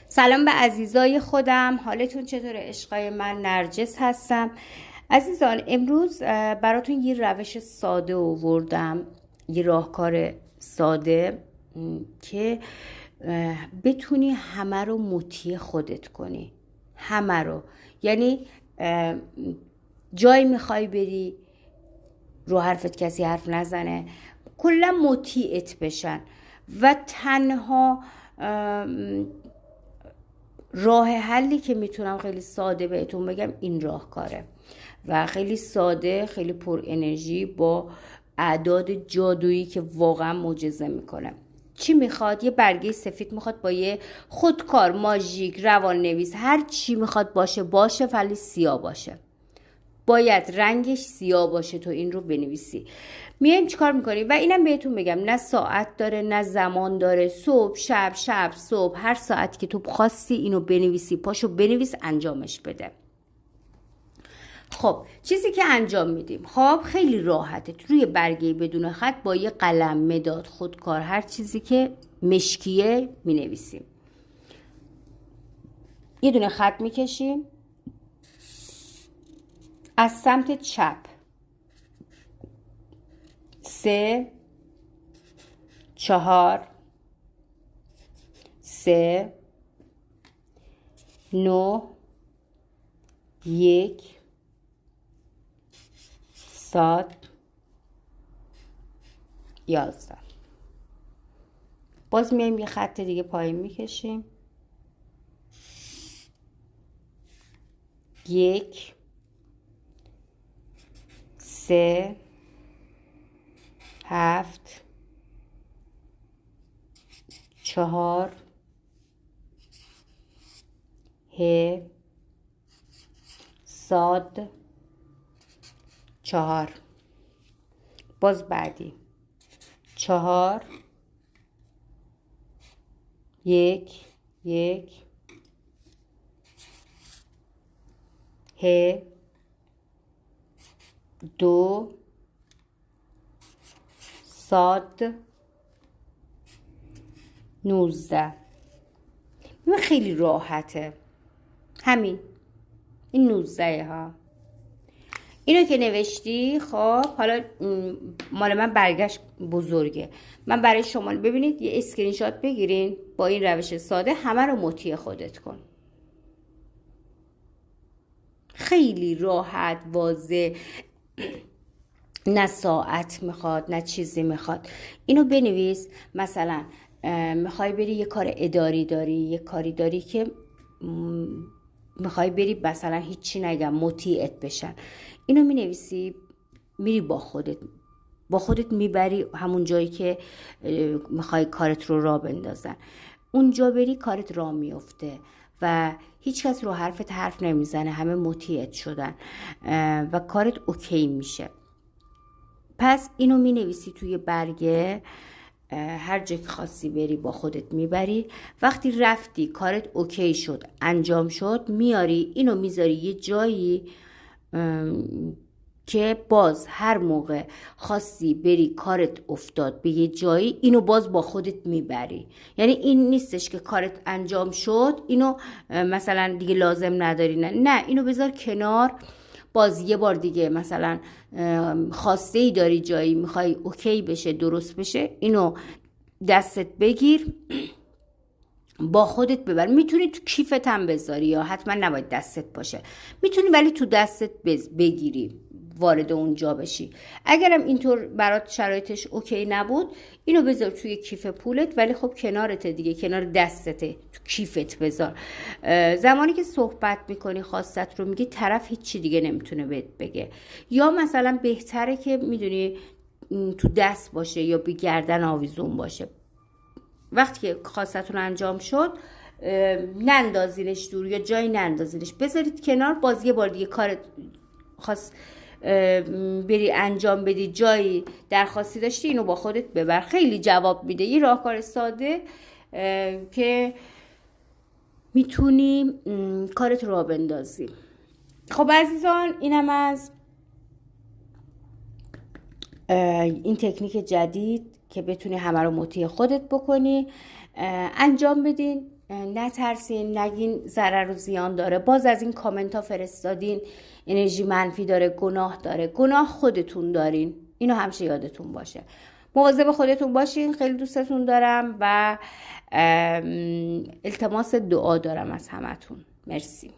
سلام به عزیزای خودم، حالتون چطوره؟ عشقای من نرجس هستم. عزیزان، امروز براتون یه روش ساده آوردم، یه راهکار ساده که بتونی همه رو مطیع خودت کنی. همه رو، یعنی جایی میخوای بری رو حرفت کسی حرف نزنه، کلا مطیعت بشن و تنها راه حلی که میتونم خیلی ساده بهتون بگم این راهکاره و خیلی ساده، خیلی پر انرژی، با اعداد جادویی که واقعا معجزه میکنه. چی میخواد؟ یه برگه سفید میخواد با یه خودکار، ماژیک، روان نویس، هر چی میخواد باشه ولی سیاه باشه. باید رنگش سیاه باشه تو این رو بنویسی. میایم چیکار میکنیم؟ و اینم بهتون بگم نه ساعت داره نه زمان داره، صبح شب صبح، هر ساعت که تو خواستی اینو بنویسی، پاشو بنویس، انجامش بده. خب چیزی که انجام میدیم، خب خیلی راحته، روی برگه بدون خط با یه قلم، مداد، خودکار، هر چیزی که مشکیه مینویسیم. یه دونه خط میکشیم از سمت چپ، 3 4 3 9 1 صاد 11. باز میایم یه خط دیگه پایین میکشیم، 1 3 7 4 صاد 4. باز بعدی 4 1 1 2 صاد 19. این خیلی راحته، همین این 19 ها. اینو که نوشتی، خب حالا مال من برگشت بزرگه، من برای شما ببینید یه اسکرین شات بگیرین، با این روش ساده همه رو مطیع خودت کن. خیلی راحت، واضح، نه ساعت میخواد نه چیزی میخواد. اینو بنویس. مثلا میخوای بری یه کار اداری داری، یه کاری داری که میخوای بری، مثلا هیچی نگم مطیعت بشن، اینو مینویسی، میری با خودت میبری همون جایی که میخوای کارت رو راه بندازن. اونجا بری کارت راه میفته و هیچ کس رو حرفت حرف نمیزنه، همه مطیعت شدن و کارت اوکی میشه. پس اینو مینویسی توی برگه، هر جا که خواستی بری با خودت میبری. وقتی رفتی کارت اوکی شد، انجام شد، میاری اینو میذاری یه جایی که باز هر موقع خواستی بری کارت افتاد به یه جایی، اینو باز با خودت میبری. یعنی این نیستش که کارت انجام شد اینو مثلا دیگه لازم نداری، نه اینو بذار کنار. باز یه بار دیگه مثلا خواسته ای داری جایی میخوای اوکی بشه، درست بشه، اینو دستت بگیر با خودت ببر. میتونی تو کیفت هم بذاری یا حتما نباید دستت باشه، میتونی ولی تو دستت بگیری، وارد اونجا بشی. اگرم اینطور برات شرایطش اوکی نبود، اینو بذار توی کیف پولت، ولی خب کنارت دیگه، کنار دستته، تو کیفت بذار. زمانی که صحبت میکنی خواستت رو میگی، طرف هیچی دیگه نمیتونه بهت بگه. یا مثلا بهتره که میدونی تو دست باشه یا بی گردن آویزون باشه. وقتی که خواستتون انجام شد، نندازینش دور یا جایی نندازینش، بذارید کنار. باز یه بار دیگه کار خواست بری انجام بدی، جایی درخواستی داشتی، اینو با خودت ببر. خیلی جواب میده. یه راهکار ساده که میتونی کارت رو بندازی. خب عزیزان، اینم از این تکنیک جدید که بتونی همه رو مطیع خودت بکنی. انجام بدین، نترسین، نگین ضرر و زیان داره. باز از این کامنت ها فرستادین انرژی منفی داره، گناه داره. گناه خودتون دارین، اینو همیشه یادتون باشه. مواظب خودتون باشین. خیلی دوستتون دارم و التماس دعا دارم از همتون. مرسی.